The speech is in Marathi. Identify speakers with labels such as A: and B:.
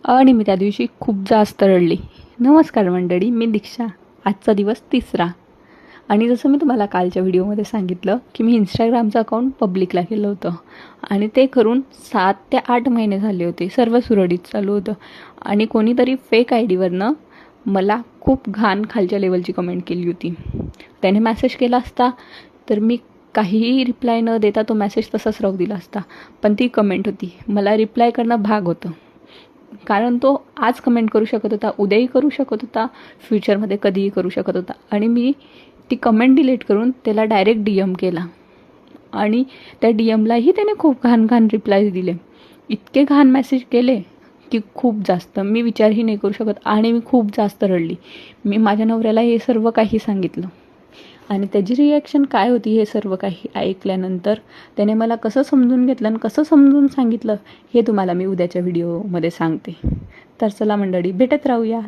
A: आणि मी त्या दिवशी खूप जास्त रडली. नमस्कार मंडळी, मी दीक्षा. आजचा दिवस 3रा. आणि जसं मी तुम्हाला कालच्या व्हिडिओमध्ये सांगितलं की मी इंस्टाग्रामचं अकाउंट पब्लिकला केलं होतं आणि ते करून 7 ते 8 महिने झाले होते. सर्व सुरळीत चालू होतं आणि कोणीतरी फेक आय डीवरनं मला खूप घाण खालच्या लेवलची कमेंट केली होती. त्याने मेसेज केला असता तर मी काहीही रिप्लाय न देता तो मेसेज तसाच राहू दिला असता, पण ती कमेंट होती, मला रिप्लाय करणं भाग होतं. कारण तो आज कमेंट करू शकत होता, उद्याही करू शकत होता, फ्युचरमध्ये कधीही करू शकत होता. आणि मी ती कमेंट डिलीट करून त्याला डायरेक्ट DM केला आणि त्या DMलाही त्याने खूप घाण रिप्लायज दिले. इतके घाण मेसेज केले की खूप जास्त मी विचारही नाही करू शकत आणि मी खूप जास्त रडली. मी माझ्या नवऱ्याला हे सर्व काही सांगितलं आणि त्याची रिॲक्शन काय होती हे सर्व काही ऐकल्यानंतर त्याने मला कसं समजून घेतलं आणि कसं समजून सांगितलं हे तुम्हाला मी उद्याच्या व्हिडिओमध्ये सांगते. तर चला मंडळी, भेटत राहूया.